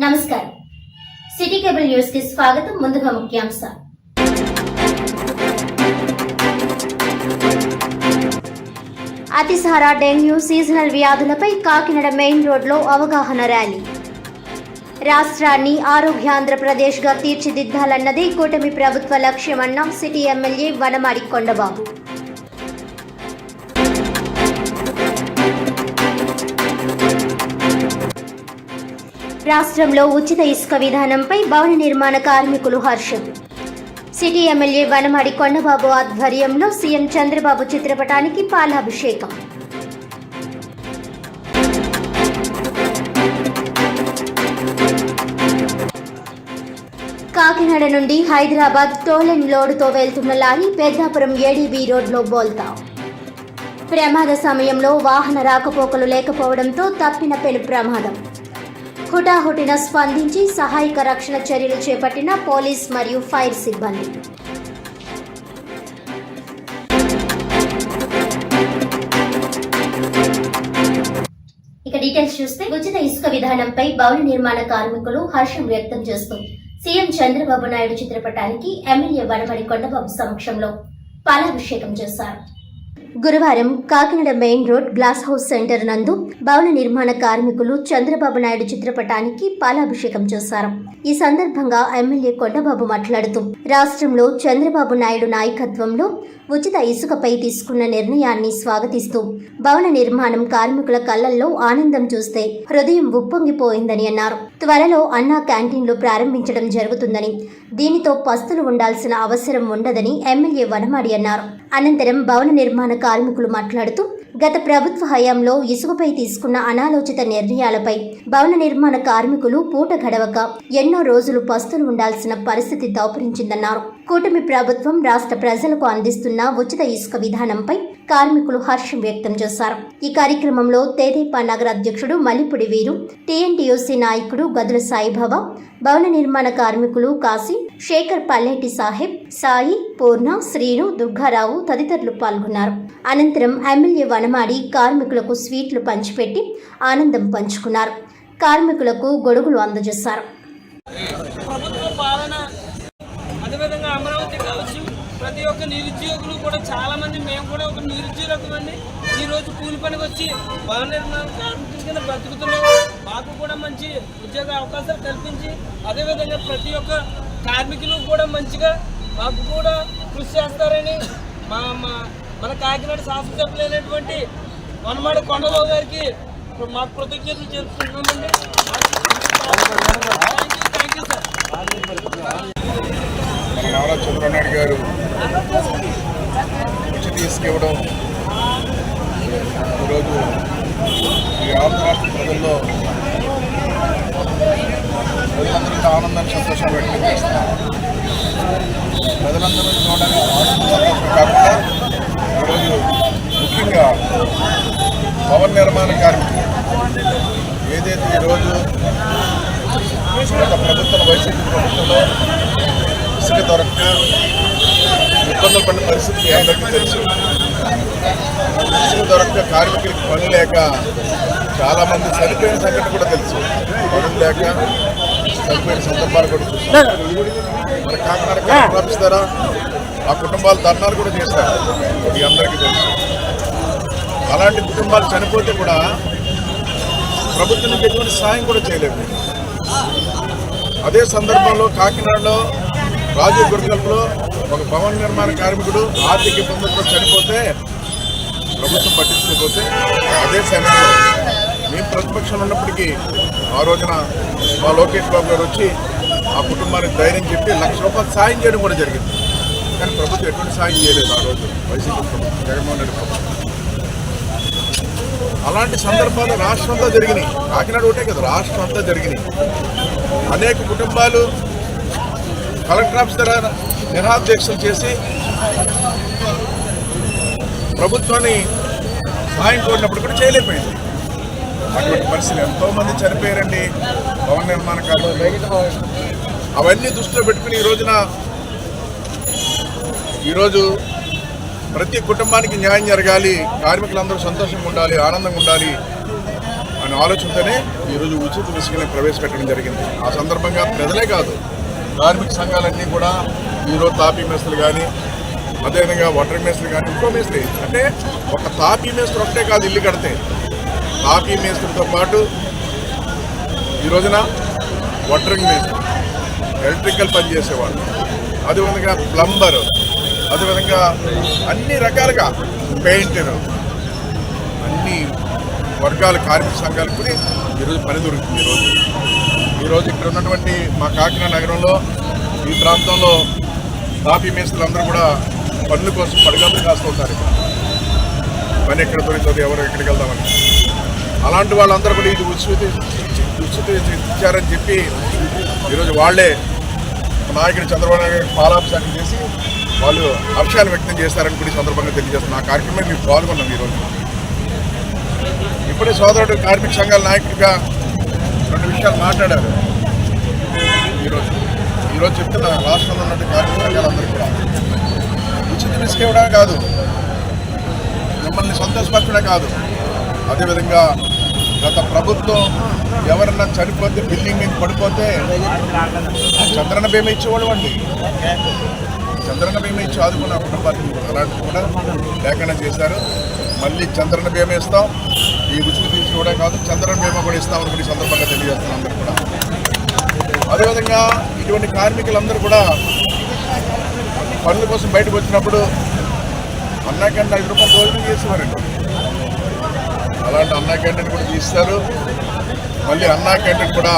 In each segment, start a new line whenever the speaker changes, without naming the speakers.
నమస్కారం city cable news కి స్వాగతం. ముందుగా ముఖ్యాంశాలు. అతిసార డెంగ్యూ సీజనల్ వ్యాధులపై కాకినాడ మెయిన్ రోడ్లో అవగాహన ర్యాలీ. రాష్ట్రాన్ని ఆరోగ్యాంధ్రప్రదేశ్ గా తీర్చిదిద్దాలన్నదే కూటమి ప్రభుత్వ లక్ష్యమన్న సిటీ ఎమ్మెల్యే వనమాడి కొండబాబు. రాష్ట్రంలో ఉచిత ఇసుక విధానంపై భవన నిర్మాణ కార్మికులు హర్షం. సిటీ ఎమ్మెల్యే వనమాడి కొండబాబు ఆధ్వర్యంలో సీఎం చంద్రబాబు చిత్రపటానికి పాలాభిషేకం. కాకినాడ నుండి హైదరాబాద్ టోలెన్ లోడుతో వెళ్తున్న లారీ పెద్దాపురం ఏడీబీ రోడ్లో బోల్తా. ప్రమాద సమయంలో వాహన రాకపోకలు లేకపోవడంతో తప్పిన పెను ప్రమాదం. హుటాహుటిన స్పందించి సహాయక రక్షణ చర్యలు చేపట్టిన పోలీస్ మరియు ఫైర్ సిబ్బంది. ఇక డీటెయిల్స్ చూస్తే ఉచిత ఇసుక విధానంపై భవన నిర్మాణ కార్మికులు హర్షం వ్యక్తం చేస్తూ సీఎం చంద్రబాబు నాయుడు చిత్రపటానికి ఎమ్మెల్యే వనమాడి కొండబాబు సమక్షంలో పాలాభిషేకం చేశారు. గురువారం Kakinada main road glass house centre నందు భవన నిర్మాణ కార్మికులు చంద్రబాబు నాయుడు చిత్రపటానికి పాలాభిషేకం చేశారు. ఈ సందర్భంగా ఎమ్మెల్యే కొండబాబు మాట్లాడుతూ రాష్ట్రంలో చంద్రబాబు నాయుడు నాయకత్వంలో ఉచిత ఇసుకపై తీసుకున్న నిర్ణయాన్ని స్వాగతిస్తూ భవన నిర్మాణం కార్మికుల కళ్లల్లో ఆనందం చూస్తే హృదయం ఉప్పొంగిపోయిందని అన్నారు. త్వరలో అన్నా క్యాంటీన్లు ప్రారంభించడం జరుగుతుందని, దీనితో పస్తులు ఉండాల్సిన అవసరం ఉండదని ఎమ్మెల్యే వనమాడి అన్నారు. అనంతరం భవన నిర్మాణ కార్మికులు మాట్లాడుతూ గత ప్రభుత్వ హయాంలో ఇసుకపై తీసుకున్న అనాలోచిత నిర్ణయాలపై భవన నిర్మాణ కార్మికులు పూట గడవక ఎన్నో రోజులు పస్తులు ఉండాల్సిన పరిస్థితి దాపురించిందన్నారు. కూటమి ప్రభుత్వం రాష్ట్ర ప్రజలకు అందిస్తున్న ఉచిత ఇసుక విధానంపై కార్మికులు హర్షం వ్యక్తం చేశారు. ఈ కార్యక్రమంలో తెదేపా నగర అధ్యక్షుడు మల్లిపుడి వీరు, టీఎన్టీయూసీ నాయకుడు గదుల సాయిబాబా, భవన నిర్మాణ కార్మికులు కాసిం, శేఖర్, పల్లెటి సాహెబ్, సాయి, పూర్ణ, శ్రీను, దుర్గారావు తదితరులు పాల్గొన్నారు. అనంతరం ఎమ్మెల్యే వనమాడి కార్మికులకు స్వీట్లు పంచిపెట్టి ఆనందం పంచుకున్నారు. కార్మికులకు గొడుగులు అందజేశారు.
అదేవిధంగా అమరావతి కావచ్చు, ప్రతి ఒక్క నిరుద్యోగులు కూడా చాలా మంది, మేము కూడా ఒక నిరుద్యోగులం అండి. ఈరోజు కూలి పనికి వచ్చి భవన నిర్మాణ కార్మికుల కింద బ్రతుకుతున్నాం. మాకు కూడా మంచి ఉద్యోగ అవకాశాలు కల్పించి, అదేవిధంగా ప్రతి ఒక్క కార్మికులు కూడా మంచిగా మాకు కూడా కృషి చేస్తారని మన కాకినాడ శాసనసభ్యులైనటువంటి వనమాడి కొండబాబు గారికి మాకు కృతజ్ఞతలు చెప్పుకుంటున్నామండి. Thank you sir.
Nara Chandrababu Naidu గారు ఉచిత ఇసుక ఇవ్వడం ఈరోజు ఈ ఆంధ్ర రాష్ట్ర ప్రజల్లో ప్రజలందరికీ ఆనందాన్ని, సంతోషం వ్యక్తం చేస్తున్నారు. ప్రజలందరూ చూడడానికి సంతోషం కాకుండా ఈరోజు ముఖ్యంగా భవన నిర్మాణ కార్మికులు ఏదైతే ఈరోజు గత ప్రభుత్వం, వైసీపీ ప్రభుత్వంలో ఇసుక దొరక్క ఇబ్బందులు పడిన పరిస్థితి మీ అందరికీ తెలుసు. ఇసుక దొరక్క కార్మికులకి పని లేక చాలామంది చనిపోయిన సంఘటన కూడా తెలుసు. పనులు లేక చనిపోయిన సందర్భాలు కూడా చూస్తారు. మన కాకినాడ కలెక్టర్ ఆఫీస్ ద్వారా ఆ కుటుంబాలు ధర్నాలు కూడా చేశారు, మీ అందరికీ తెలుసు. అలాంటి కుటుంబాలు చనిపోతే కూడా ప్రభుత్వం నుంచి ఎటువంటి సాయం కూడా చేయలేదు. అదే సందర్భంలో కాకినాడలో రాజీవ్ గుర్గల్లో ఒక భవన నిర్మాణ కార్మికుడు ఆర్థిక ఇబ్బందులతో చనిపోతే ప్రభుత్వం పట్టించుకోకపోతే, అదే సమయంలో మేము ప్రతిపక్షంలో ఉన్నప్పటికీ ఆ రోజున మా లోకేష్ బాబు గారు వచ్చి ఆ కుటుంబానికి ధైర్యం చెప్పి ₹1,00,000 సాయం చేయడం కూడా జరిగింది. కానీ ప్రభుత్వం ఎటువంటి సాయం చేయలేదు ఆ రోజు, వైసీపీ ప్రభుత్వం, జగన్మోహన్ రెడ్డి ప్రభుత్వం. అలాంటి సందర్భాలు రాష్ట్రం అంతా జరిగినాయి. కాకినాడ ఒకటే కదా, రాష్ట్రం అంతా జరిగినాయి. అనేక కుటుంబాలు కలెక్టర్ ఆఫీస్ ద్వారా నిరాధ్యక్షలు చేసి ప్రభుత్వాన్ని సాయం కోరినప్పుడు కూడా చేయలేకపోయింది. అటువంటి పరిస్థితులు ఎంతోమంది చనిపోయారండి భవన నిర్మాణ కార్మికులు. అవన్నీ దృష్టిలో పెట్టుకుని ఈరోజు ప్రతి కుటుంబానికి న్యాయం జరగాలి, కార్మికులందరూ సంతోషంగా ఉండాలి, ఆనందంగా ఉండాలి అని ఆలోచనతోనే ఈరోజు ఉచిత ఇసుకని ప్రవేశపెట్టడం జరిగింది. ఆ సందర్భంగా ప్రజలే కాదు, కార్మిక సంఘాలన్నీ కూడా ఈరోజు తాపీ మేస్త్రులు కానీ, అదేవిధంగా వాటరింగ్ మేస్త్రులు కానీ, ఇంకో మేస్త్రి అంటే ఒక తాపీ మేస్త్రి ఒకటే కాదు ఇల్లు కడితే, తాపీ మేస్త్రితో పాటు ఈ రోజున వాటరింగ్ మేస్త్రి, ఎలక్ట్రికల్ పని చేసేవాళ్ళు, అదేవిధంగా ప్లంబరు, అదేవిధంగా అన్ని రకాలుగా పెయింటరు, అన్ని వర్గాల కార్మిక సంఘాలకు కూడా ఈరోజు పని దొరుకుతుంది. ఈరోజు ఇక్కడ ఉన్నటువంటి మా కాకినాడ నగరంలో ఈ ప్రాంతంలో తాపీ మేస్త్రులందరూ కూడా పనుల కోసం పడగలు కాస్తూ ఉంటారు. పని ఎక్కడ దొరుకుతుంది, ఎవరు ఎక్కడికి వెళ్దామని. అలాంటి వాళ్ళందరూ కూడా ఇది ఉచిత ఇచ్చారని చెప్పి ఈరోజు వాళ్ళే నాయకుడు చంద్రబాబు నాయుడు గారికి పాలాభిషేకం చేసి వాళ్ళు హర్షాన్ని వ్యక్తం చేస్తారని కూడా ఈ సందర్భంగా తెలియజేస్తున్నారు. ఆ కార్యక్రమం మేము పాల్గొన్నాం. ఈరోజు ఇప్పుడే సోదరుడు కార్మిక సంఘాల నాయకుడిగా 2 విషయాలు మాట్లాడారు. ఈరోజు చెప్తున్న రాష్ట్రంలో ఉన్నటువంటి కార్మిక సంఘాలందరూ కూడా ఉచిత ఇసుక ఇవ్వడమే కాదు, మిమ్మల్ని సంతోషపరచడమే కాదు, అదేవిధంగా గత ప్రభుత్వం ఎవరన్నా చనిపోతే బిల్డింగ్ మీద పడిపోతే చంద్రన్న బీమా ఇచ్చేవాడు అండి. చంద్రన్న బీమా ఇచ్చి ఆదుకున్న కుటుంబానికి అలాంటివి కూడా లేకుండా చేశారు. మళ్ళీ చంద్రన్న బీమా ఇస్తాం, ఈ ఉచిత తీసుకోవడం కాదు, చంద్రన్న బీమా కూడా ఇస్తామని కూడా ఈ సందర్భంగా తెలియజేస్తున్నాం అందరూ కూడా. అదేవిధంగా ఇటువంటి కార్మికులందరూ కూడా పనుల కోసం బయటకు వచ్చినప్పుడు అన్నా క్యాంటీన్ 5 రూపాయలు భోజనం చేసేవారండి. అలాంటి అన్నా క్యాంటీన్ కూడా తీస్తారు. మళ్ళీ అన్నా క్యాంటీన్ కూడా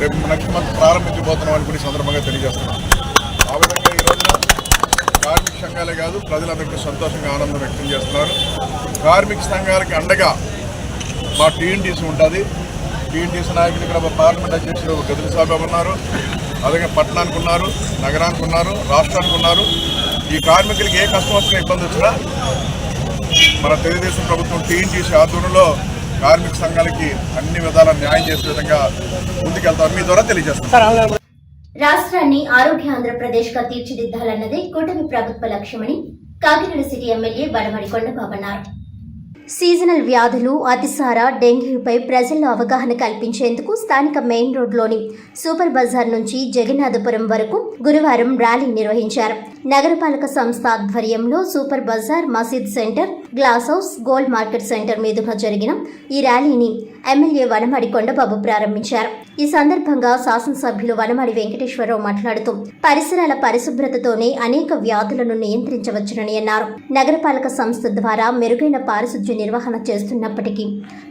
రేపు నెక్స్ట్ మంత్ ప్రారంభించబోతున్నాం అని కూడా ఈ సందర్భంగా తెలియజేస్తున్నాం. ఆ విధంగా ఈ రోజున కార్మిక సంఘాలే కాదు, ప్రజలందరికీ సంతోషంగా ఆనందం వ్యక్తం చేస్తున్నారు. కార్మిక సంఘాలకి అండగా మా టీఎన్టీసీ ఉంటుంది. టీఎన్టీసీ నాయకులు ఇక్కడ పార్లమెంట్ అధ్యక్షులు గదుల సాబాబు ఉన్నారు, అలాగే పట్టణానికి ఉన్నారు, నగరానికి ఉన్నారు, రాష్ట్రానికి ఉన్నారు. ఈ కార్మికులకి ఏ కష్టం వచ్చినా ఇబ్బంది వచ్చినా మన తెలుగుదేశం ప్రభుత్వం టీఎన్టీసీ ఆధ్వర్యంలో కార్మిక సంఘాలకి అన్ని విధాల న్యాయం చేసే విధంగా ముందుకెళ్తారు. మీ ద్వారా తెలియజేస్తారు.
రాష్ట్రాన్ని ఆరోగ్య ఆంధ్రప్రదేశ్ గా తీర్చిదిద్దాలన్నదే కూటమి ప్రభుత్వ లక్ష్యమని కాకినాడ సిటీ ఎమ్మెల్యే వనమడి కొండబాబు అన్నారు. సీజనల్ వ్యాధులు, అతిసార, డెంగ్యూపై ప్రజల్లో అవగాహన కల్పించేందుకు స్థానిక మెయిన్ రోడ్లోని సూపర్ బజార్ నుంచి జగన్నాథపురం వరకు గురువారం ర్యాలీ నిర్వహించారు. నగరపాలక సంస్థ ఆధ్వర్యంలో సూపర్ బజార్, మసీద్ centre, glass house, gold market centre మీదుగా జరిగిన ఈ ర్యాలీని ఎమ్మెల్యే వనమడి కొండబాబు ప్రారంభించారు. ఈ సందర్భంగా శాసనసభ్యులు వనమడి వెంకటేశ్వరరావు మాట్లాడుతూ పరిసరాల పరిశుభ్రతతోనే అనేక వ్యాధులను నియంత్రించవచ్చునని అన్నారు. నగరపాలక సంస్థ ద్వారా మెరుగైన పారిశుధ్య నిర్వహణ చేస్తున్నప్పటికీ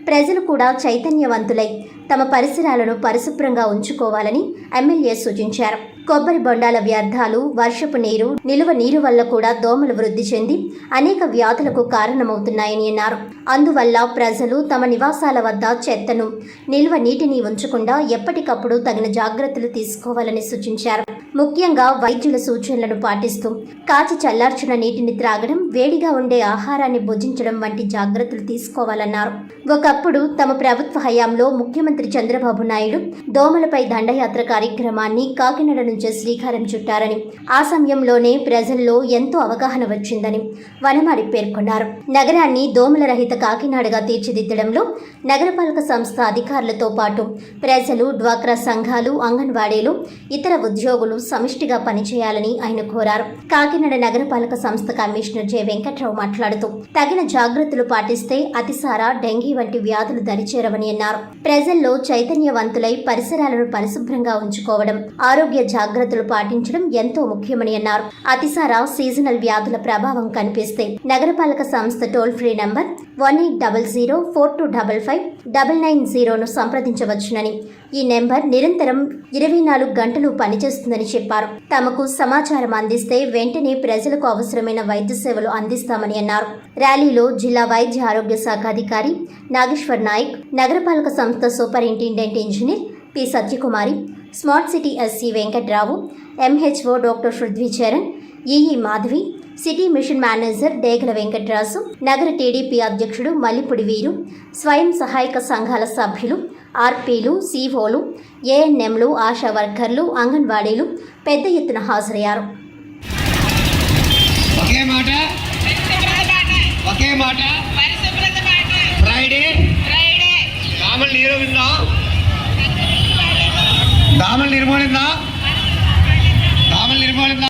ప్రజలు కూడా చైతన్యవంతులై తమ పరిసరాలను పరిశుభ్రంగా ఉంచుకోవాలని ఎమ్మెల్యే సూచించారు. కొబ్బరి బొండాల వ్యర్థాలు, వర్షపు నీరు, నిలువ నీరు వల్ల కూడా దోమలు వృద్ధి చెంది అనేక వ్యాధులకు కారణమవుతున్నాయని అన్నారు. అందువల్ల ప్రజలు తమ నివాసాల వద్ద చెత్తను, నిల్వ నీటిని ఉంచకుండా ఎప్పటికప్పుడు తగిన జాగ్రత్తలు తీసుకోవాలని సూచించారు. ముఖ్యంగా వైద్యుల సూచనలను పాటిస్తూ కాచి చల్లార్చిన నీటిని త్రాగడం, వేడిగా ఉండే ఆహారాన్ని భుజించడం వంటి జాగ్రత్తలు తీసుకోవాలన్నారు. ఒకప్పుడు తమ ప్రభుత్వ హయాంలో ముఖ్యమంత్రి చంద్రబాబు నాయుడు దోమలపై దండయాత్ర కార్యక్రమాన్ని కాకినాడ నుంచే శ్రీకారం చుట్టారని, ఆ సమయంలోనే ప్రజల్లో ఎంతో అవగాహన వచ్చిందని వనమాడి పేర్కొన్నారు. నగరాన్ని దోమల రహిత కాకినాడగా తీర్చిదిద్దడంలో నగరపాలక సంస్థ అధికారులతో పాటు ప్రజలు, డ్వాక్రా సంఘాలు, అంగన్వాడీలు, ఇతర ఉద్యోగులు సమిష్టిగా పనిచేయాలని ఆయన కోరారు. కాకినాడ నగరపాలక సంస్థ కమిషనర్ జె వెంకట్రావు మాట్లాడుతూ తగిన జాగ్రత్తలు పాటిస్తే అతిసార, డెంగీ వంటి వ్యాధులు దరిచేరవని అన్నారు. ప్రజల్లో చైతన్యవంతులై పరిసరాలను పరిశుభ్రంగా ఉంచుకోవడం, ఆరోగ్య జాగ్రత్తలు పాటించడం ఎంతో ముఖ్యమని అన్నారు. అతిసార, సీజనల్ వ్యాధుల ప్రభావం కనిపిస్తే నగరపాలక సంస్థ టోల్ ఫ్రీ నంబర్ 1800-4255-990ను సంప్రదించవచ్చునని, ఈ నెంబర్ నిరంతరం 24 గంటలు పనిచేస్తుందని చెప్పారు. తమకు సమాచారం అందిస్తే వెంటనే ప్రజలకు అవసరమైన వైద్య సేవలు అందిస్తామని అన్నారు. ర్యాలీలో జిల్లా వైద్య ఆరోగ్య శాఖ అధికారి నాగేశ్వర్ నాయక్, నగరపాలక సంస్థ superintendent engineer P Satyakumari, smart city SC Venkatrao, MHO doctor Prudhvicharan, EE Madhavi, city mission manager Degala Venkatraju, నగర టీడీపీ అధ్యక్షుడు మల్లిపుడి వీరు, స్వయం సహాయక సంఘాల సభ్యులు, ఆర్పీలు, సిఓలు, ఏఎన్ఎంలు, ఆశా వర్కర్లు, అంగన్వాడీలు పెద్ద ఎత్తున హాజరయ్యారు.
ఒకే మాట ఫ్రైడే దామల నీరు విందా దామల నిర్మూలిందా దామల నిర్మూలిందా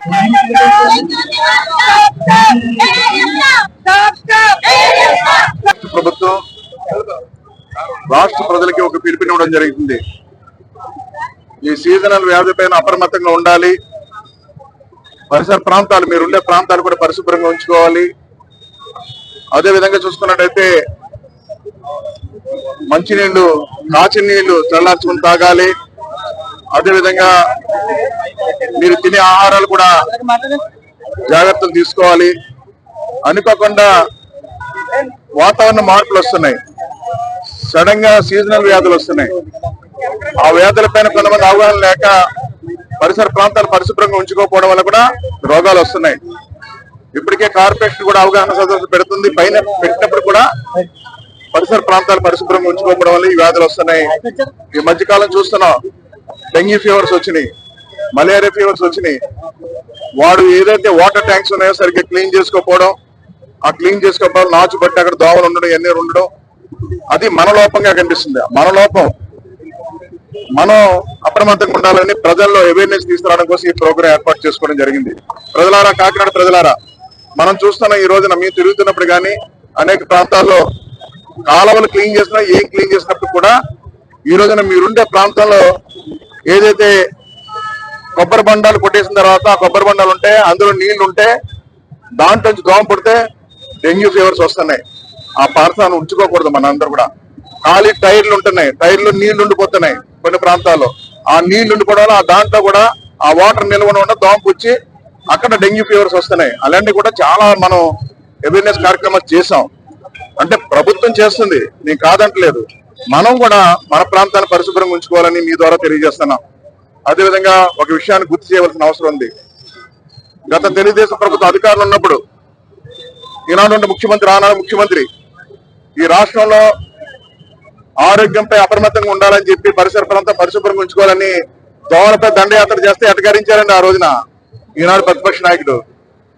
ప్రభుత్వం రాష్ట్ర ప్రజలకి ఒక పిలుపునివ్వడం జరుగుతుంది. ఈ సీజనల్ వ్యాధి పైన అప్రమత్తంగా ఉండాలి. పరిసర ప్రాంతాలు, మీరుండే ప్రాంతాలు కూడా పరిశుభ్రంగా ఉంచుకోవాలి. అదే విధంగా చూసుకున్నట్టయితే మంచినీళ్లు, కాచిన నీళ్లు చల్లార్చుకుని తాగాలి. అదేవిధంగా మీరు తినే ఆహారాలు కూడా జాగ్రత్తలు తీసుకోవాలి. అనుకోకుండా వాతావరణ మార్పులు వస్తున్నాయి, సడన్ గా సీజనల్ వ్యాధులు వస్తున్నాయి. ఆ వ్యాధుల పైన కొంతమంది అవగాహన లేక పరిసర ప్రాంతాలు పరిశుభ్రంగా ఉంచుకోకపోవడం వల్ల కూడా రోగాలు వస్తున్నాయి. ఇప్పటికే కార్పొరేషన్ కూడా అవగాహన సదస్సు పెడుతుంది. పైన పెట్టినప్పుడు కూడా పరిసర ప్రాంతాలు పరిశుభ్రంగా ఉంచుకోకపోవడం వల్ల ఈ వ్యాధులు వస్తున్నాయి. ఈ మధ్యకాలం చూస్తున్నాం, డెంగ్యూ ఫీవర్స్ వచ్చినాయి, మలేరియా ఫీవర్స్ వచ్చినాయి. వాడు ఏదైతే వాటర్ ట్యాంక్స్ ఉన్నాయో సరిగ్గా క్లీన్ చేసుకోకపోవడం, ఆ క్లీన్ చేసుకోకపోవడం, నాచు బట్టి అక్కడ దోమలు ఉండడం, ఎన్ని ఉండడం, అది మన లోపంగా కనిపిస్తుంది. మన లోపం. మనం అప్రమత్తంగా ఉండాలని ప్రజల్లో అవేర్నెస్ తీసుకురావడం కోసం ఈ ప్రోగ్రాం ఏర్పాటు చేసుకోవడం జరిగింది. ప్రజలారా, కాకినాడ ప్రజలారా, మనం చూస్తున్నాం ఈ రోజున మీరు తిరుగుతున్నప్పుడు కానీ అనేక ప్రాంతాల్లో కాలువలు క్లీన్ చేసినా, ఏం క్లీన్ చేసినప్పుడు కూడా ఈ రోజున మీరుండే ప్రాంతంలో ఏదైతే కొబ్బరి బండాలు కొట్టేసిన తర్వాత ఆ కొబ్బరి బండాలు ఉంటే అందులో నీళ్లు ఉంటే దాంట్లో దోమ పుడితే డెంగ్యూ ఫీవర్స్ వస్తున్నాయి. ఆ పార్సాన్ని ఉంచుకోకూడదు. మన అందరూ కూడా ఖాళీ టైర్లు ఉంటున్నాయి, టైర్లు నీళ్లు ఉండిపోతున్నాయి కొన్ని ప్రాంతాల్లో. ఆ నీళ్లు ఉండిపోవడం వల్ల ఆ దాంట్లో కూడా ఆ వాటర్ నిల్వ ఉన్న దోమ పుచ్చి అక్కడ డెంగ్యూ ఫీవర్స్ వస్తున్నాయి. అలాంటివి కూడా చాలా మనం అవేర్నెస్ కార్యక్రమాలు చేసాం. అంటే ప్రభుత్వం చేస్తుంది, నేను కాదంటలేదు. మనం కూడా మన ప్రాంతాన్ని పరిశుభ్రంగా ఉంచుకోవాలని మీ ద్వారా తెలియజేస్తున్నాం. అదేవిధంగా ఒక విషయాన్ని గుర్తు చేయవలసిన అవసరం ఉంది. గత తెలుగుదేశం ప్రభుత్వ అధికారులు ఉన్నప్పుడు ఈనాడు ముఖ్యమంత్రి, ఆనాడు ముఖ్యమంత్రి ఈ రాష్ట్రంలో ఆరోగ్యంపై అప్రమత్తంగా ఉండాలని చెప్పి పరిసర ప్రాంతం పరిశుభ్రంగా ఉంచుకోవాలని దోమలపై దండయాత్ర చేస్తే అటకరించారండి. ఆ రోజున ఈనాడు ప్రతిపక్ష నాయకుడు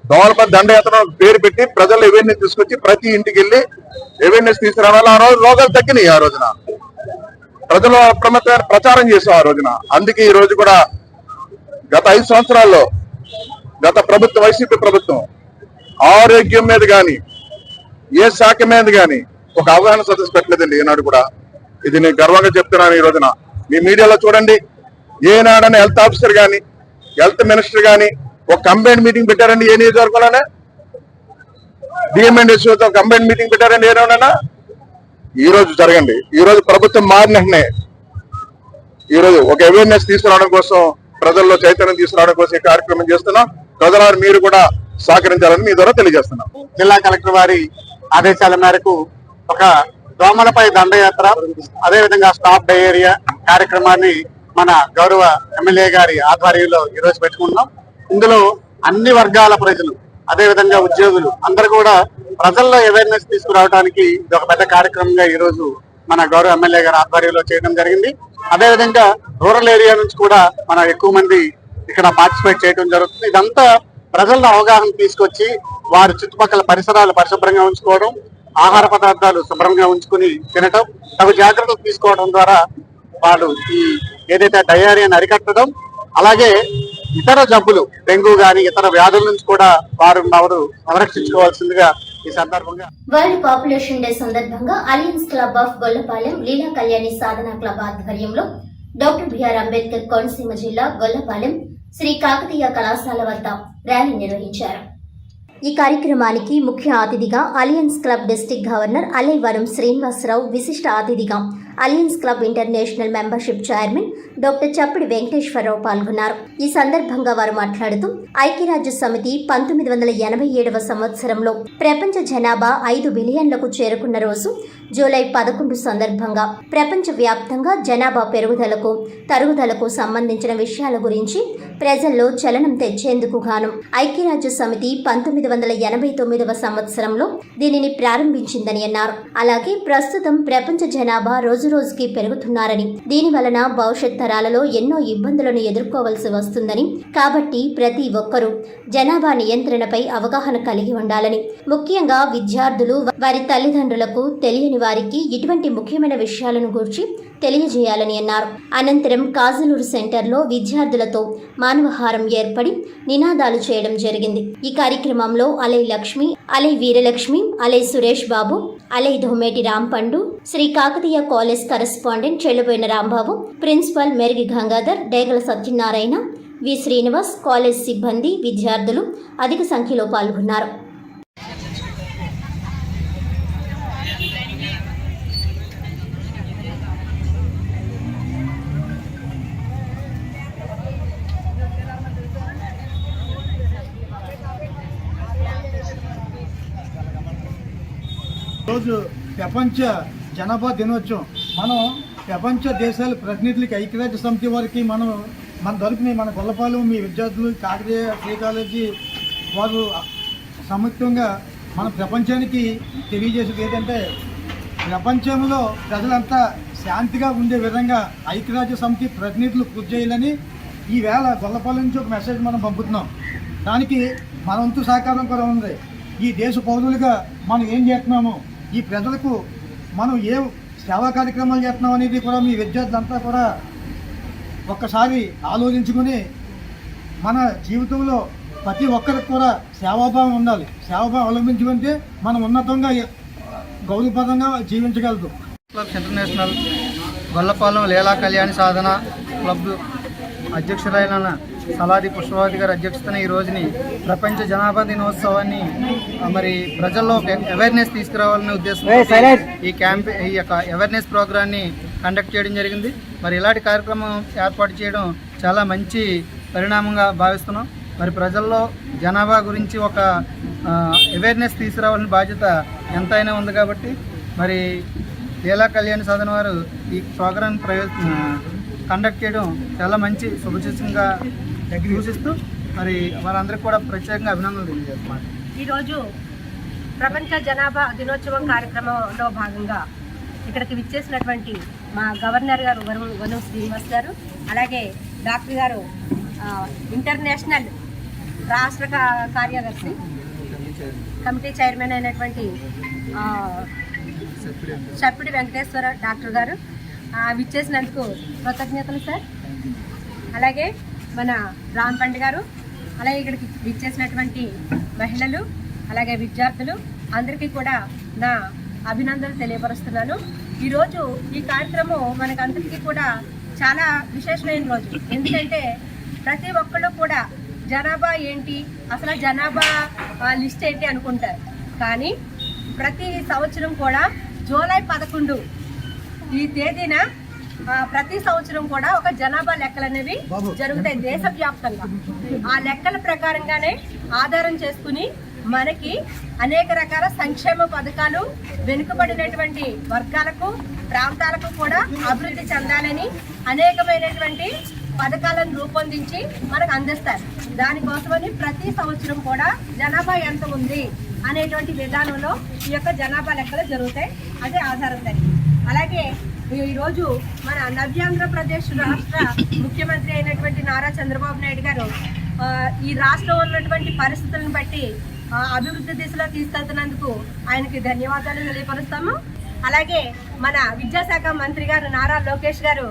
దోమలపై దండయాత్ర పేరు పెట్టి ప్రజల్లో అవేర్నెస్ తీసుకొచ్చి ప్రతి ఇంటికి వెళ్ళి అవేర్నెస్ తీసుకురావాలి. ఆ రోజు రోగాలు తగ్గినాయి. ఆ రోజున ప్రజలు అప్రమత్తమైన ప్రచారం చేశాం ఆ రోజున. అందుకే ఈ రోజు కూడా గత 5 సంవత్సరాల్లో గత ప్రభుత్వం, వైసీపీ ప్రభుత్వం ఆరోగ్యం మీద కానీ ఏ శాఖ మీద కానీ ఒక అవగాహన సదస్సు పెట్టలేదండి ఈనాడు కూడా. ఇది నేను గర్వంగా చెప్తున్నాను. ఈ రోజున మీ మీడియాలో చూడండి, ఏనాడని హెల్త్ ఆఫీసర్ కానీ హెల్త్ మినిస్టర్ కానీ ఒక కంబైన్ మీటింగ్ పెట్టారండి. ఏ నియోజకవర్గంలోనే డిఎంఎన్ఎస్ఓతో కంబైన్ మీటింగ్ పెట్టారండి ఏమైనా? ఈ రోజు జరగండి. ఈ రోజు ప్రభుత్వం మారిననే ఈ రోజు ఒక అవేర్నెస్ తీసుకురావడం కోసం, ప్రజల్లో చైతన్యం తీసుకురావడం కోసం ఈ కార్యక్రమం చేస్తున్నాం. ప్రజలు మీరు కూడా సహకరించాలని మీ ద్వారా తెలియజేస్తున్నాం.
జిల్లా కలెక్టర్ వారి ఆదేశాల మేరకు ఒక దోమలపై దండయాత్ర, అదేవిధంగా స్టాప్ డయేరియా కార్యక్రమాన్ని మన గౌరవ ఎమ్మెల్యే గారి ఆధ్వర్యంలో ఈ రోజు పెట్టుకుంటున్నాం. ఇందులో అన్ని వర్గాల ప్రజలు, అదేవిధంగా ఉద్యోగులు అందరూ కూడా ప్రజల్లో అవేర్నెస్ తీసుకురావడానికి ఇది ఒక పెద్ద కార్యక్రమంగా ఈ రోజు మన గౌరవ ఎమ్మెల్యే గారి ఆధ్వర్యంలో చేయడం జరిగింది. అదేవిధంగా రూరల్ ఏరియా నుంచి కూడా మన ఎక్కువ మంది ఇక్కడ పార్టిసిపేట్ చేయడం జరుగుతుంది. ఇదంతా ప్రజల్లో అవగాహన తీసుకొచ్చి వారి చుట్టుపక్కల పరిసరాలు పరిశుభ్రంగా ఉంచుకోవడం, ఆహార పదార్థాలు శుభ్రంగా ఉంచుకుని తినటం, తగు జాగ్రత్తలు తీసుకోవడం ద్వారా వాళ్ళు ఈ ఏదైతే డయేరియాని అరికట్టడం, అలాగే ఇతర జబ్బులు, డెంగ్యూ గాని ఇతర వ్యాధుల నుంచి కూడా వారు సంరక్షించుకోవాల్సిందిగా ఈ సందర్భంగా.
వరల్డ్ పాపులేషన్ డే సందర్భంగా alliance club of Gollapalem Leela Kalyani Sadhana club ఆధ్వర్యంలో డాక్టర్ బిఆర్ అంబేద్కర్ కోనసీమ జిల్లా గొల్లపాలెం శ్రీ కాకతీయ కళాశాల వద్ద ర్యాలీ నిర్వహించారు. ఈ కార్యక్రమానికి ముఖ్య అతిథిగా alliance club district governor Alaivaram Srinivasarao, విశిష్ట అతిథిగా alliance club international membership chairman doctor Chappidi Venkateswararao పాల్గొన్నారు. ఈ సందర్భంగా వారు మాట్లాడుతూ ఐక్యరాజ్య సమితి 1987వ సంవత్సరంలో ప్రపంచ జనాభా 5 బిలియన్లకు చేరుకున్న రోజు జూలై 11 సందర్భంగా ప్రపంచ వ్యాప్తంగా జనాభా పెరుగుదలకు, తరుగుదలకు సంబంధించిన విషయాల గురించి ప్రజల్లో చలనం తెచ్చేందుకు గాను ఐక్యరాజ్య సమితి 1989వ సంవత్సరంలో దీనిని ప్రారంభించిందని అన్నారు. అలాగే ప్రస్తుతం ప్రపంచ జనాభా రోజురోజుకి పెరుగుతున్నారని, దీని వలన భవిష్యత్ తరాలలో ఎన్నో ఇబ్బందులను ఎదుర్కోవాల్సి వస్తుందని, కాబట్టి ప్రతి ఒక్కరూ జనాభా నియంత్రణపై అవగాహన కలిగి ఉండాలని, ముఖ్యంగా విద్యార్థులు వారి తల్లిదండ్రులకు తెలియని వారికి ఇటువంటి ముఖ్యమైన విషయాలను గురించి తెలియజేయాలని అన్నారు. అనంతరం కాజలూరు సెంటర్లో విద్యార్థులతో మానవహారం ఏర్పడి నినాదాలు చేయడం జరిగింది. ఈ కార్యక్రమంలో అలై లక్ష్మి, అలై వీరలక్ష్మి, అలై సురేష్ బాబు, అలై Dhometi Rampandu, Sri Kakatiya college correspondent Chelluboyina Rambabu, principal Merigi Gangadhar, Degala Satyanarayana, V Srinivas, college సిబ్బంది, విద్యార్థులు అధిక సంఖ్యలో పాల్గొన్నారు.
రోజు ప్రపంచ జనాభా దినోత్సవం. మనం ప్రపంచ దేశాల ప్రతినిధులకి ఐక్యరాజ్య సమితి వారికి మన తరపున మన గొల్లపాలెం మీ విద్యార్థులు కాకతీయ శ్రీ కాలేజీ వారు సంయుక్తంగా మన ప్రపంచానికి తెలియజేసేది ఏంటంటే ప్రపంచంలో ప్రజలంతా శాంతిగా ఉండే విధంగా ఐక్యరాజ్య సమితి ప్రతినిధులు కృషి చేయాలని ఈవేళ గొల్లపాలెం నుంచి ఒక మెసేజ్ మనం పంపుతున్నాం. దానికి మన వంతు సహకారం కూడా ఉంది. ఈ దేశ పౌరులుగా మనం ఏం చేస్తున్నాము, ఈ ప్రజలకు మనం ఏ సేవా కార్యక్రమాలు చేస్తున్నాం అనేది కూడా మీ విద్యార్థులంతా కూడా ఒక్కసారి ఆలోచించుకొని మన జీవితంలో ప్రతి ఒక్కరికి కూడా సేవాభావం ఉండాలి. సేవాభావం అవలంబించుకుంటే మనం ఉన్నతంగా గౌరవప్రదంగా జీవించగలదు.
Clubs international Gollapalem Leela Kalyani Sadhana club అధ్యక్షులైన Saladi పుష్పవతి గారి అధ్యక్షతన ఈ రోజుని ప్రపంచ జనాభా దినోత్సవాన్ని మరి ప్రజల్లో అవేర్నెస్ తీసుకురావాలనే ఉద్దేశంతో ఈ యొక్క అవేర్నెస్ ప్రోగ్రాన్ని కండక్ట్ చేయడం జరిగింది. మరి ఇలాంటి కార్యక్రమం ఏర్పాటు చేయడం చాలా మంచి పరిణామంగా భావిస్తున్నాం. మరి ప్రజల్లో జనాభా గురించి ఒక అవేర్నెస్ తీసుకురావాలని బాధ్యత ఎంతైనా ఉంది కాబట్టి మరి లీలా కళ్యాణి సాధన వారు ఈ ప్రోగ్రాం కండక్ట్ చేయడం చాలా మంచి శుభసూచకంగా సూచిస్తూ మరి వారందరికీ కూడా ప్రత్యేకంగా అభినందనలు తెలియజేస్తున్నారు.
ఈరోజు ప్రపంచ జనాభా దినోత్సవం కార్యక్రమంలో భాగంగా ఇక్కడికి విచ్చేసినటువంటి మా గవర్నర్ గారు వనం శ్రీనివాస్ గారు, అలాగే డాక్టర్ గారు ఇంటర్నేషనల్ రాష్ట్ర కార్యదర్శి కమిటీ చైర్మన్ అయినటువంటి చప్పిడి వెంకటేశ్వర డాక్టర్ గారు విచ్చేసినందుకు కృతజ్ఞతలు సార్. అలాగే మన రాంపండి గారు, అలాగే ఇక్కడికి విచ్చేసినటువంటి మహిళలు, అలాగే విద్యార్థులు అందరికీ కూడా నా అభినందనలు తెలియపరుస్తున్నాను. ఈరోజు ఈ కార్యక్రమం మనకందరికీ కూడా చాలా విశేషమైన రోజు. ఎందుకంటే ప్రతి ఒక్కళ్ళు కూడా జనాభా ఏంటి, అసలు జనాభా లిస్ట్ ఏంటి అనుకుంటారు. కానీ ప్రతి సంవత్సరం కూడా జూలై 11 ఈ తేదీన ప్రతి సంవత్సరం కూడా ఒక జనాభా లెక్కలు అనేవి జరుగుతాయి దేశవ్యాప్తంగా. ఆ లెక్కల ప్రకారంగానే ఆధారం చేసుకుని మనకి అనేక రకాల సంక్షేమ పథకాలు వెనుకబడినటువంటి వర్గాలకు, ప్రాంతాలకు కూడా అభివృద్ధి చెందాలని అనేకమైనటువంటి పథకాలను రూపొందించి మనకు అందిస్తారు. దానికోసమని ప్రతి సంవత్సరం కూడా జనాభా ఎంత ఉంది అనేటువంటి విధానంలో ఈ యొక్క జనాభా లెక్కలు జరుగుతాయి. అదే ఆధారం దానికి. అలాగే ఈరోజు మన నవ్యాంధ్రప్రదేశ్ రాష్ట్ర ముఖ్యమంత్రి అయినటువంటి నారా చంద్రబాబు నాయుడు గారు ఈ రాష్ట్రంలో ఉన్నటువంటి పరిస్థితులను బట్టి అభివృద్ధి దిశలో తీసుకెళ్తున్నందుకు ఆయనకి ధన్యవాదాలు తెలియపరుస్తాము. అలాగే మన విద్యాశాఖ మంత్రి గారు నారా లోకేష్ గారు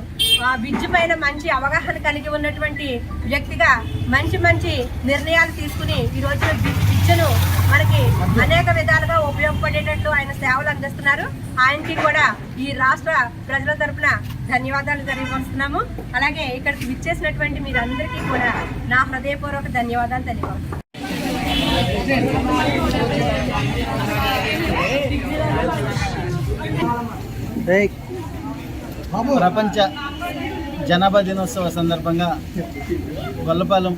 విద్య పైన మంచి అవగాహన కలిగి ఉన్నటువంటి వ్యక్తిగా మంచి నిర్ణయాలు తీసుకుని ఈ రోజున విద్యను మనకి అనేక విధాలుగా ఉపయోగపడేటట్లు ఆయన సేవలు అందిస్తున్నారు. ఆయనకి కూడా ఈ రాష్ట్ర ప్రజల తరపున ధన్యవాదాలు తెలియపరుస్తున్నాము. అలాగే ఇక్కడికి విచ్చేసినటువంటి మీరందరికీ కూడా నా హృదయపూర్వక ధన్యవాదాలు తెలియపరుస్తున్నాను.
ప్రపంచ జనాభా దినోత్సవ సందర్భంగా Gollapalem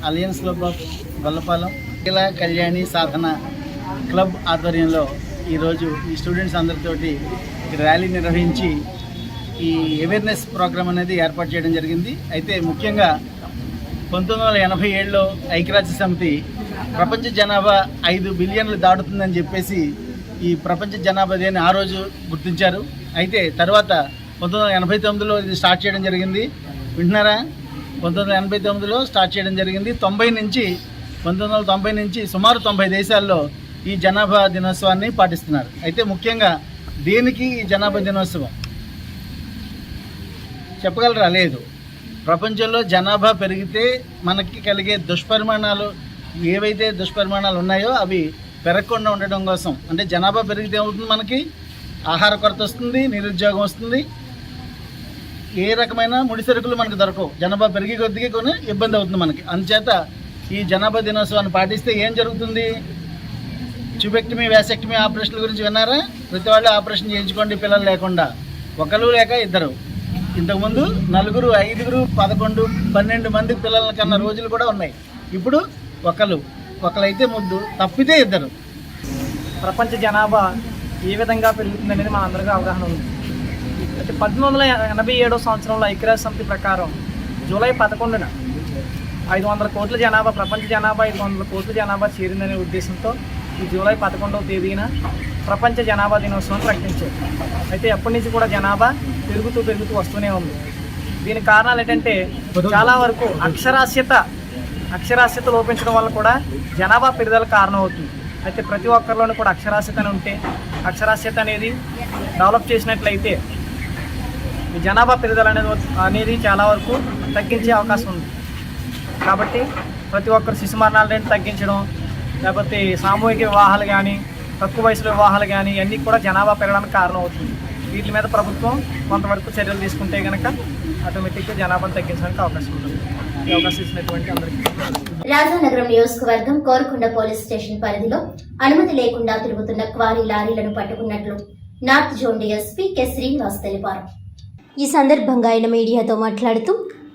alliance club of Gollapalem Leela Kalyani Sadhana club ఆధ్వర్యంలో ఈరోజు ఈ స్టూడెంట్స్ అందరితోటి ర్యాలీ నిర్వహించి ఈ అవేర్నెస్ ప్రోగ్రామ్ అనేది ఏర్పాటు చేయడం జరిగింది. అయితే ముఖ్యంగా 1987లో ఐక్యరాజ్య సమితి ప్రపంచ జనాభా 5 బిలియన్లు దాటుతుందని చెప్పేసి ఈ ప్రపంచ జనాభా దేని ఆ రోజు గుర్తించారు. అయితే తర్వాత 1989లో ఇది స్టార్ట్ చేయడం జరిగింది. వింటున్నారా? 1989లో స్టార్ట్ చేయడం జరిగింది. 1990 నుంచి సుమారు 90 దేశాల్లో ఈ జనాభా దినోత్సవాన్ని పాటిస్తున్నారు. అయితే ముఖ్యంగా దేనికి ఈ జనాభా దినోత్సవం చెప్పగలరా? లేదు. ప్రపంచంలో జనాభా పెరిగితే మనకి కలిగే దుష్పరిమాణాలు ఏవైతే దుష్పరిమాణాలు ఉన్నాయో అవి పెరగకుండా ఉండడం కోసం, అంటే జనాభా పెరిగితే ఏమవుతుంది, మనకి ఆహార కొరత వస్తుంది, నిరుద్యోగం వస్తుంది, ఏ రకమైన ముడి సరుకులు మనకు దొరకవు. జనాభా పెరిగి కొద్దిగా కొన్ని ఇబ్బంది అవుతుంది మనకి. అందుచేత ఈ జనాభా దినోత్సవాన్ని పాటిస్తే ఏం జరుగుతుంది? ట్యూబెక్టమీ, వ్యాసెక్టమీ ఆపరేషన్ల గురించి విన్నారా? ప్రతి వాళ్ళు ఆపరేషన్ చేయించుకోండి పిల్లలు లేకుండా, ఒకరు లేక ఇద్దరు. ఇంతకుముందు 4, 5, 11, 12 మంది పిల్లల కన్నా రోజులు కూడా ఉన్నాయి. ఇప్పుడు ఒకరైతే ముద్దు, తప్పితే ఇద్దరు.
ప్రపంచ జనాభా ఏ విధంగా పెరుగుతుందనేది మన అందరికీ అవగాహన ఉంది. అయితే 1887 సంవత్సరంలో ఐక్యరాజ్య సమితి ప్రకారం జూలై 11న 500 కోట్ల జనాభా, ప్రపంచ జనాభా 500 కోట్ల జనాభా చేరిందనే ఉద్దేశంతో ఈ జూలై 11వ తేదీన ప్రపంచ జనాభా దినోత్సవం ప్రకటించారు. అయితే ఎప్పటి నుంచి కూడా జనాభా పెరుగుతూ వస్తూనే ఉంది. దీనికి కారణాలు ఏంటంటే చాలా వరకు అక్షరాస్యత లోపించడం వల్ల కూడా జనాభా పెరుగుదల కారణం అవుతుంది. అయితే ప్రతి ఒక్కరిలోనూ కూడా అక్షరాస్యత అనేది డెవలప్ చేసినట్లయితే ఈ జనాభా పెరుగుదల అనేది చాలా వరకు తగ్గించే అవకాశం ఉంది. కాబట్టి ప్రతి ఒక్కరు శిశు మరణాల రేటు తగ్గించడం, లేకపోతే సామూహిక వివాహాలు కానీ, తక్కువ వయసులో వివాహాలు కానీ ఇవన్నీ కూడా జనాభా పెరగడానికి కారణం అవుతుంది. వీటి మీద ప్రభుత్వం కొంతవరకు చర్యలు తీసుకుంటే కనుక ఆటోమేటిక్గా జనాభాను తగ్గించడానికి అవకాశం ఉంటుంది. ఈ అవకాశం ఇచ్చినటువంటి అందరికీ
రాజానగరం నియోజకవర్గం కోరుకొండ పోలీస్ స్టేషన్ పరిధిలో అనుమతి లేకుండా తిరుగుతున్న క్వారీ లారీలను పట్టుకున్నట్లు north zone DSP K Srinivas తెలిపారు. ఈ సందర్భంగా ఆయన మీడియాతో మాట్లాడుతూ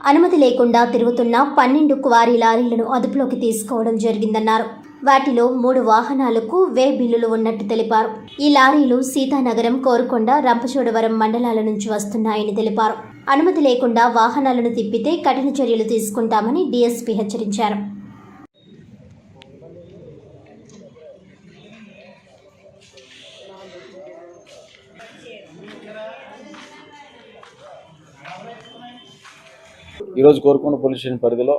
అనుమతి లేకుండా తిరుగుతున్న 12 క్వారీ లారీలను అదుపులోకి తీసుకోవడం జరిగిందన్నారు. వాటిలో 3 వాహనాలకు వే బిల్లులు ఉన్నట్టు తెలిపారు. ఈ లారీలు సీతానగరం, కోరుకొండ, రంపచోడవరం మండలాల నుంచి వస్తున్నాయని తెలిపారు. అనుమతి లేకుండా వాహనాలను తిప్పితే కఠిన చర్యలు తీసుకుంటామని డీఎస్పీ హెచ్చరించారు.
ఈరోజు కోరుకొండ పోలీస్ స్టేషన్ పరిధిలో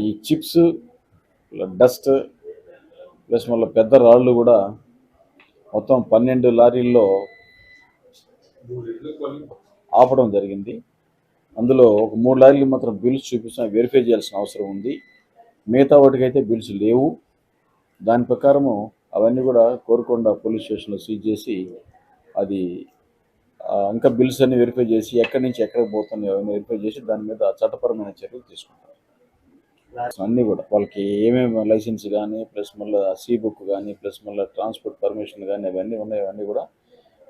ఈ చిప్స్, డస్ట్ ప్లస్ మళ్ళీ పెద్ద రాళ్ళు కూడా మొత్తం 12 లారీల్లో ఆపడం జరిగింది. అందులో ఒక 3 లారీలు మాత్రం బిల్స్ చూపిస్తున్నా వెరిఫై చేయాల్సిన అవసరం ఉంది. మిగతా వాటికైతే బిల్స్ లేవు. దాని ప్రకారము అవన్నీ కూడా కోరుకొండ పోలీస్ స్టేషన్లో సీజ్ చేసి అది ఇంకా బిల్స్ అన్ని వెరిఫై చేసి ఎక్కడి నుంచి ఎక్కడికి పోతున్నాయో అవన్నీ వెరిఫై చేసి దాని మీద చట్టపరమైన చర్యలు తీసుకుంటారు. అన్నీ కూడా వాళ్ళకి ఏమేమి లైసెన్స్ కానీ, ప్లస్ మళ్ళీ సీ బుక్ కానీ, ప్లస్ మళ్ళీ ట్రాన్స్పోర్ట్ పర్మిషన్ కానీ అవన్నీ ఉన్నాయి. అవన్నీ కూడా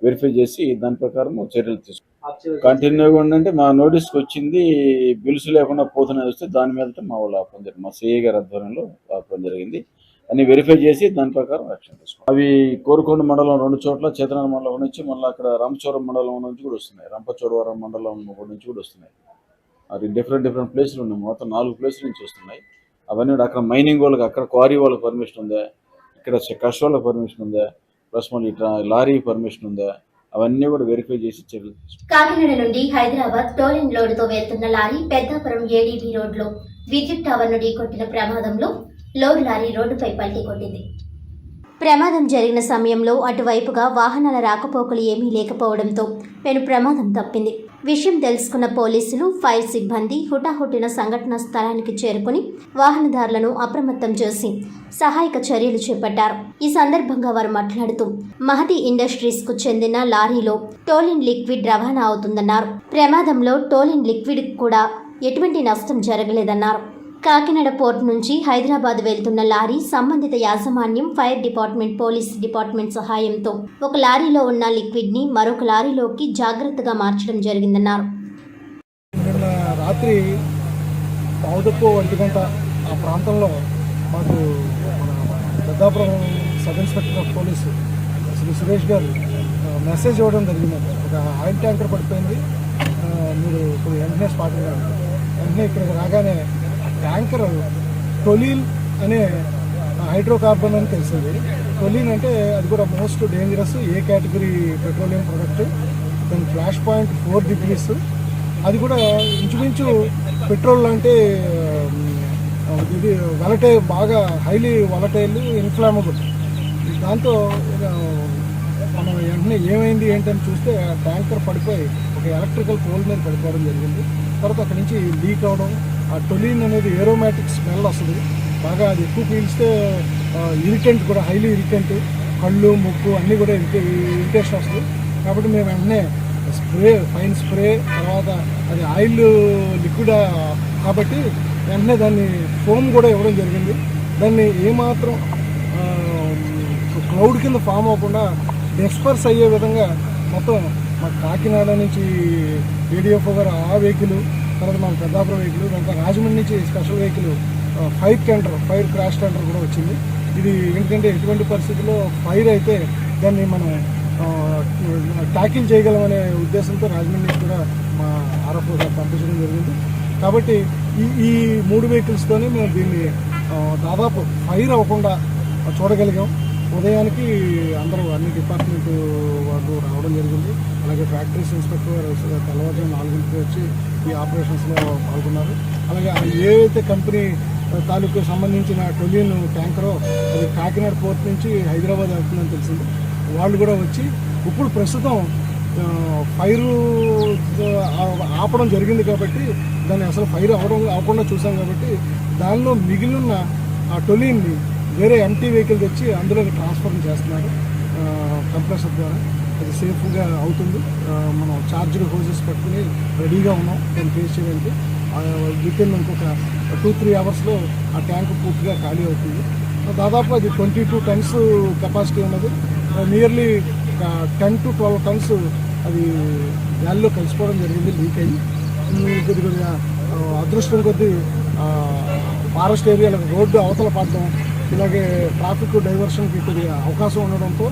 వెరిఫై చేసి దాని ప్రకారం చర్యలు తీసుకుంటారు. కంటిన్యూగా ఉండంటే మా నోటీస్కి వచ్చింది బిల్స్ లేకుండా పోతున్నాయి వస్తే దాని మీద మా వాళ్ళు ఆపడం జరిగింది. మా సిఐ గారి ఆధ్వర్యంలో ఆపడం జరిగింది. అన్ని వెరిఫై చేసి దాని ప్రకారం యాక్షన్ తీసుకుంటాం. అవి కోరుకొండ మండలం 2 చోట్ల, చేతనాల మండలం నుంచి, మళ్ళీ అక్కడ రంపచోడవరం మండలం నుంచి కూడా వస్తున్నాయి, రంపచోడవరం మండలం నుంచి కూడా వస్తున్నాయి. అది డిఫరెంట్ ప్లేసులు ఉన్నాయి. మొత్తం 4 ప్లేసుల నుంచి వస్తున్నాయి. అవన్నీ అక్కడ మైనింగ్ వాళ్ళకి, అక్కడ క్వారీ వాళ్ళకి పర్మిషన్ ఉందా, ఇక్కడ కష్ వాళ్ళకి పర్మిషన్ ఉందా, ప్లస్ మళ్ళీ లారీ పర్మిషన్ ఉందా, అవన్నీ కూడా వెరిఫై చేసి చర్యలు తీసుకుంటాం.
కాకినాడ నుండి హైదరాబాద్ టోలింగ్ లోడుతో వెళ్తున్న లారీ పెద్దాపురం ఏడీబీ రోడ్లో విద్యుత్ టవర్ను ఢీకొట్టిన ప్రమాదంలో లోడ్ లారీ రోడ్డుపై పల్టీ కొట్టింది. ప్రమాదం జరిగిన సమయంలో అటువైపుగా వాహనాల రాకపోకలు ఏమీ లేకపోవడంతో పెను ప్రమాదం తప్పింది. విషయం తెలుసుకున్న పోలీసులు, ఫైర్ సిబ్బంది హుటాహుటిన సంఘటనా స్థలానికి చేరుకుని వాహనదారులను అప్రమత్తం చేసి సహాయక చర్యలు చేపట్టారు. ఈ సందర్భంగా వారు మాట్లాడుతూ మహతి ఇండస్ట్రీస్ కు చెందిన లారీలో టోలిన్ లిక్విడ్ రవాణా అవుతుందన్నారు. ప్రమాదంలో టోలిన్ లిక్విడ్ కూడా ఎటువంటి నష్టం జరగలేదన్నారు. కాకినాడ పోర్ట్ నుంచి హైదరాబాద్ వెళ్తున్న లారీ సంబంధిత యాజమాన్యం, ఫైర్ డిపార్ట్మెంట్, పోలీస్ డిపార్ట్మెంట్ సహాయంతో ఒక లారీలో ఉన్న లిక్విడ్ ని మరొక లారీలోకి జాగ్రత్తగా మార్చడం జరిగిందన్నారు.
నిన్న రాత్రి 1:15 గంట ఆ ప్రాంతంలో మాకు Peddapuram sub inspector of police Shri Suresh గారు మెసేజ్ ఇవ్వడం జరిగింది. ఒక ఆయిల్ ట్యాంకర్ పడిపోయింది, మీరు ఇప్పుడు వెంటనే స్పాట్ అయ్యారు. వెంటనే ఇక్కడికి రాగానే ట్యాంకర్ టొలీన్ అనే హైడ్రోకార్బన్ అని తెలిసింది. టొలీన్ అంటే అది కూడా మోస్ట్ డేంజరస్ ఏ కేటగిరీ పెట్రోలియం ప్రొడక్ట్. దాని ఫ్లాష్ పాయింట్ 4 degrees. అది కూడా ఇంచుమించు పెట్రోల్ అంటే ఇది వలటైల్, బాగా హైలీ వలటైల్, ఇన్ఫ్లామబుల్. దాంతో మన మనం వెంటనే ఏమైంది ఏంటని చూస్తే ఆ ట్యాంకర్ పడిపోయి ఒక ఎలక్ట్రికల్ పోల్ మీద పడిపోవడం జరిగింది. తర్వాత అక్కడి నుంచి లీక్ అవడం, ఆ టొలిన్ అనేది ఏరోమాటిక్ స్మెల్ వస్తుంది, బాగా అది ఎక్కువ పీల్స్తే ఇరిటెంట్ కూడా, హైలీ ఇరిటెంట్, కళ్ళు ముక్కు అన్నీ కూడా ఇరిటేషన్ వస్తుంది. కాబట్టి మేము వెంటనే ఫైన్ స్ప్రే, తర్వాత అది ఆయిల్ లిక్విడ్ కాబట్టి వెంటనే దాన్ని ఫోమ్ కూడా ఇవ్వడం జరిగింది. దాన్ని ఏమాత్రం క్లౌడ్ కింద ఫామ్ అవ్వకుండా డిస్పర్స్ అయ్యే విధంగా మొత్తం మా కాకినాడ నుంచి ఏడిఎఫ్ఓ గారు ఆ వెహికల్, తర్వాత మన పెద్దాపురం వెహికల్, తర్వాత రాజమండ్రి నుంచి special vehicle fire crash tender కూడా వచ్చింది. ఇది ఎందుకంటే ఎటువంటి పరిస్థితుల్లో ఫైర్ అయితే దాన్ని మనం ట్యాకిల్ చేయగలమనే ఉద్దేశంతో రాజమండ్రి నుంచి కూడా మా ఆర్ఎఫ్ఓ గారు పంపించడం జరిగింది. కాబట్టి ఈ 3 వెహికల్స్తోనే మేము దీన్ని దాదాపు ఫైర్ అవ్వకుండా చూడగలిగాం. ఉదయానికి అందరూ అన్ని డిపార్ట్మెంట్ వాళ్ళు రావడం జరిగింది. అలాగే ఫ్యాక్టరీస్ ఇన్స్పెక్టర్ తెల్లవారుజాము 4 వచ్చి ఈ ఆపరేషన్స్లో పాల్గొన్నారు. అలాగే ఏవైతే కంపెనీ తాలూకు సంబంధించిన టొలిన్ ట్యాంకరో అది కాకినాడ పోర్ట్ నుంచి హైదరాబాద్ వెళ్తుందని తెలిసింది. వాళ్ళు కూడా వచ్చి ఇప్పుడు ప్రస్తుతం ఫైరు ఆపడం జరిగింది కాబట్టి దాన్ని అసలు ఫైర్ అవ్వకుండా చూసాం కాబట్టి దానిలో మిగిలిన ఆ టొలిన్ని వేరే ఎంటీ వెహికల్ తెచ్చి అందులోకి ట్రాన్స్ఫర్ చేస్తున్నారు కంప్రెసర్ ద్వారా. అది సేఫ్గా అవుతుంది. మనం చార్జ్డ్ హోజెస్ పట్టుకుని రెడీగా ఉన్నాం దాన్ని ఫేస్ చేయడానికి. విత్ ఇన్ ఇంకొక 2-3 అవర్స్లో ఆ ట్యాంక్ పూర్తిగా ఖాళీ అవుతుంది. దాదాపు అది 22 టన్స్ కెపాసిటీ ఉన్నది. నియర్లీ 10 to 12 టన్స్ అది గాలిలో కలిసిపోవడం జరిగింది, లీక్ అయ్యి. కొద్దిగా అదృష్టం కొద్దీ ఫారెస్ట్ ఏరియాలో రోడ్డు అవతల పడడం, ఇలాగే ట్రాఫిక్ డైవర్షన్కి కొద్దిగా అవకాశం ఉండడంతో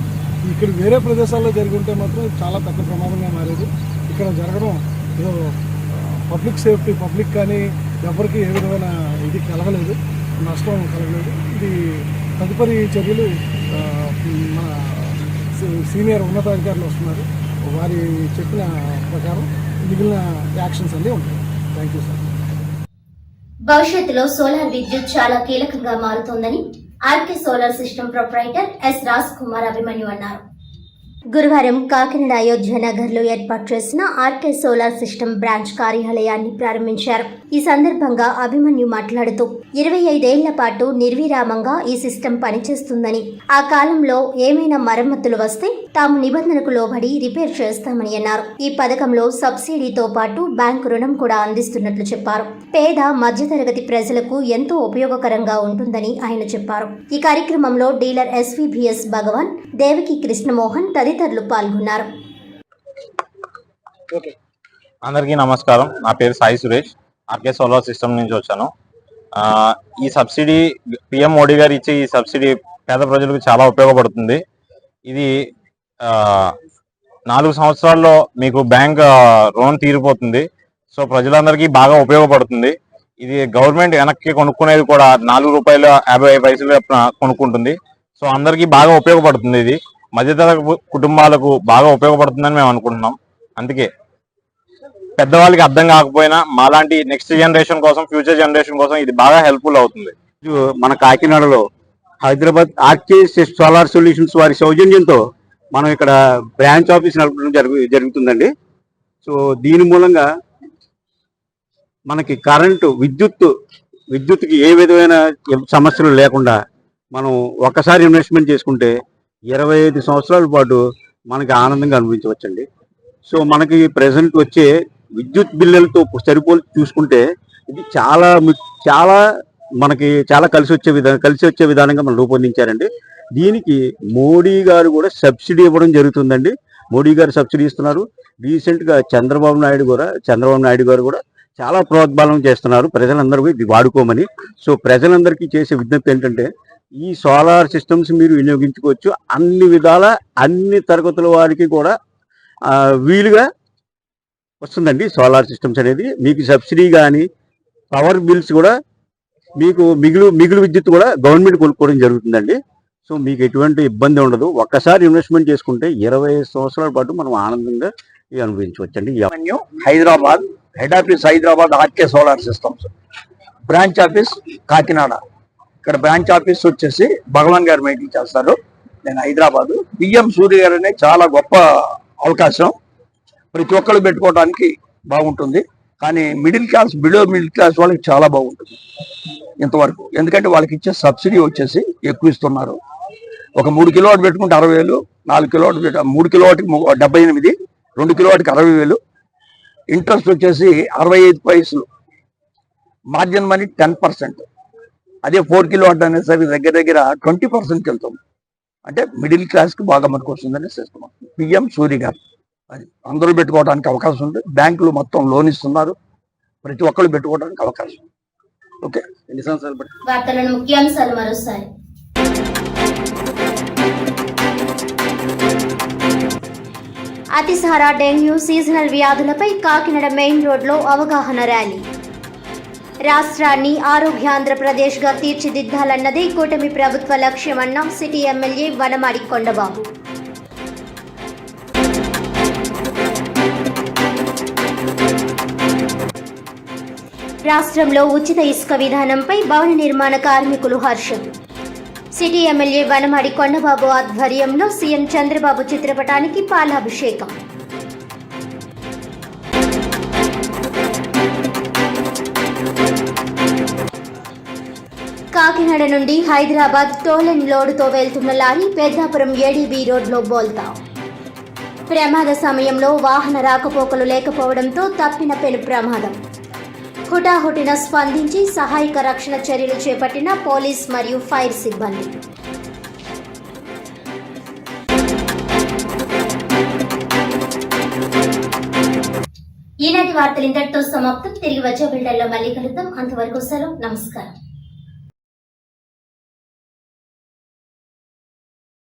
ఇక్కడ వేరే ప్రదేశాల్లో జరిగి ఉంటే మాత్రం చాలా పెద్ద ప్రమాదంగా మారేది. ఇక్కడ జరగడం ఏదో పబ్లిక్ సేఫ్టీ, పబ్లిక్ కానీ ఎవరికి ఏ విధమైన ఇది కలగలేదు, నష్టం కలగలేదు. ఇది తదుపరి చర్యలు మన సీనియర్ ఉన్నతాధికారులు వస్తున్నారు, వారి చెప్పిన ప్రకారం మిగిలిన యాక్షన్స్ అన్నీ ఉంటాయి. Thank you sir.
భవిష్యత్తులో సోలార్ విద్యుత్ చాలా కీలకంగా మారుతోందని RK solar system proprietor S Raj Kumar Abhimanyu అన్నారు. గురువారం కాకినాడ అయోధ్య నగర్ లో ఏర్పాటు చేసిన ఆర్కే సోలార్ సిస్టమ్ బ్రాంచ్ కార్యాలయాన్ని ప్రారంభించారు. ఈ సందర్భంగా అభిమన్యు మాట్లాడుతూ 25 ఏళ్ల పాటు నిర్విరామంగా ఈ సిస్టమ్ పనిచేస్తుందని, ఆ కాలంలో ఏమైనా మరమ్మతులు వస్తే తాము నిబంధనకు లోబడి రిపేర్ చేస్తామని అన్నారు. ఈ పథకంలో సబ్సిడీతో పాటు బ్యాంకు రుణం కూడా అందిస్తున్నట్లు చెప్పారు. పేద మధ్యతరగతి ప్రజలకు ఎంతో ఉపయోగకరంగా ఉంటుందని ఆయన చెప్పారు. ఈ కార్యక్రమంలో డీలర్ ఎస్వీబీఎస్ భగవాన్, దేవకి కృష్ణమోహన్ తదితరులు పాల్గొన్నారు.
అందరికీ నమస్కారం. నా పేరు Sai Suresh, RK solar system నుంచి వచ్చాను. ఈ సబ్సిడీ పిఎం మోడీ గారు ఇచ్చే ఈ సబ్సిడీ పేద ప్రజలకు చాలా ఉపయోగపడుతుంది. ఇది 4 సంవత్సరాల్లో మీకు బ్యాంక్ రుణం తీరిపోతుంది. సో ప్రజలందరికీ బాగా ఉపయోగపడుతుంది. ఇది గవర్నమెంట్ వెనక్కి కొనుక్కునేది కూడా ₹4.50 కొనుక్కుంటుంది. సో అందరికీ బాగా ఉపయోగపడుతుంది. ఇది మధ్యతరగతి కుటుంబాలకు బాగా ఉపయోగపడుతుందని మేము అనుకుంటున్నాం. అందుకే పెద్దవాళ్ళకి అర్థం కాకపోయినా మాలాంటి నెక్స్ట్ జనరేషన్ కోసం, ఫ్యూచర్ జనరేషన్ కోసం ఇది బాగా హెల్ప్ఫుల్ అవుతుంది.
మన కాకినాడలో హైదరాబాద్ ఆర్కే సోలార్ సొల్యూషన్స్ వారి సౌజన్యంతో మనం ఇక్కడ బ్రాంచ్ ఆఫీస్ నడపడం జరుగుతుందండి. సో దీని మూలంగా మనకి కరెంటు, విద్యుత్కి ఏ విధమైన సమస్యలు లేకుండా మనం ఒక్కసారి ఇన్వెస్ట్మెంట్ చేసుకుంటే 25 సంవత్సరాల పాటు మనకి ఆనందంగా అనుభవించవచ్చండి. సో మనకి ప్రెసెంట్ వచ్చే విద్యుత్ బిల్లులతో సరిపోలి చూసుకుంటే ఇది చాలా మనకి చాలా కలిసి వచ్చే విధానంగా మనం రూపొందించారండి. దీనికి మోడీ గారు కూడా సబ్సిడీ ఇవ్వడం జరుగుతుందండి. మోడీ గారు సబ్సిడీ ఇస్తున్నారు. రీసెంట్గా చంద్రబాబు నాయుడు గారు కూడా చాలా ప్రోద్బలం చేస్తున్నారు ప్రజలందరూ ఇది వాడుకోమని. సో ప్రజలందరికీ చేసే విజ్ఞప్తి ఏంటంటే ఈ సోలార్ సిస్టమ్స్ మీరు వినియోగించుకోవచ్చు. అన్ని విధాల అన్ని తరగతుల వారికి కూడా వీలుగా వస్తుందండి సోలార్ సిస్టమ్స్ అనేది. మీకు సబ్సిడీ కానీ పవర్ బిల్స్ కూడా మీకు మిగులు విద్యుత్ కూడా గవర్నమెంట్ కొనుక్కోవడం జరుగుతుందండి. సో మీకు ఎటువంటి ఇబ్బంది ఉండదు. ఒక్కసారి ఇన్వెస్ట్మెంట్ చేసుకుంటే 25 సంవత్సరాల పాటు మనం ఆనందంగా అనుభవించవచ్చండి.
Hyderabad head office Hyderabad R K solar systems, branch office Kakinada. ఇక్కడ బ్రాంచ్ ఆఫీస్ వచ్చేసి భగవాన్ గారు మెయింటైన్ చేస్తారు. నేను హైదరాబాద్. పిఎం సూర్య గారు అనే చాలా గొప్ప అవకాశం, ప్రతి ఒక్కరు పెట్టుకోవడానికి బాగుంటుంది. కానీ middle class, below middle class వాళ్ళకి చాలా బాగుంటుంది ఇంతవరకు. ఎందుకంటే వాళ్ళకి ఇచ్చే సబ్సిడీ వచ్చేసి ఎక్కువ ఇస్తున్నారు. ఒక 3 కిలోవాట్ పెట్టుకుంటే 60,000, 4 కిలోవాట్ 3 కిలోవాట్కి 78, 2 కిలోవాట్కి 60,000, ఇంట్రెస్ట్ వచ్చేసి 65 పైసలు, మార్జిన్ మనీ 10%. అదే 4 కిలోవాట్ అనేసరికి దగ్గర దగ్గర 20%కి వెళ్తుంది. అంటే మిడిల్ క్లాస్కి బాగా మనకు వస్తుందని చేస్తున్నాం. పిఎం సూర్య గారు అది అందరూ పెట్టుకోవడానికి అవకాశం ఉంది. బ్యాంకులు మొత్తం లోన్ ఇస్తున్నారు, ప్రతి ఒక్కరు పెట్టుకోవడానికి అవకాశం. ఓకే, ఎన్ని సంవత్సరాలు బట్టి
వార్తలను ముఖ్యాంశాలు మరోసారి. అతిసార, డెంగ్యూ, సీజనల్ వ్యాధులపై కాకినాడ మెయిన్ రోడ్లో అవగాహన ర్యాలీ. రాష్ట్రాన్ని ఆరోగ్యాంధ్రప్రదేశ్గా తీర్చిదిద్దాలన్నదే కూటమి ప్రభుత్వ లక్ష్యమన్న సిటీ ఎమ్మెల్యే వనమాడి కొండబాబు. రాష్ట్రంలో ఉచిత ఇసుక విధానంపై భవన నిర్మాణ కార్మికులు హర్షం. సిటీ ఎమ్మెల్యే వనమాడి కొండబాబు ఆధ్వర్యంలో సీఎం చంద్రబాబు చిత్రపటానికి పాలాభిషేకం. కాకినాడ నుండి హైదరాబాద్ టోలెన్ లోడుతో వెళ్తున్న లారీ పెద్దాపురం ఏడీబీ రోడ్లో బోల్తా. ప్రమాద సమయంలో వాహన రాకపోకలు లేకపోవడంతో తప్పిన పెను ప్రమాదం. హుటాహుటిన స్పందించి సహాయక రక్షణ చర్యలు చేపట్టిన పోలీస్ మరియు ఫైర్ సిబ్బంది. ఈనాటి వార్తలు ఇంతటితో సమాప్తం. తిరిగి వచ్చే బిల్డర్లో మళ్ళీ కలుద్దాం. అంతవరకు సెలవు, నమస్కారం.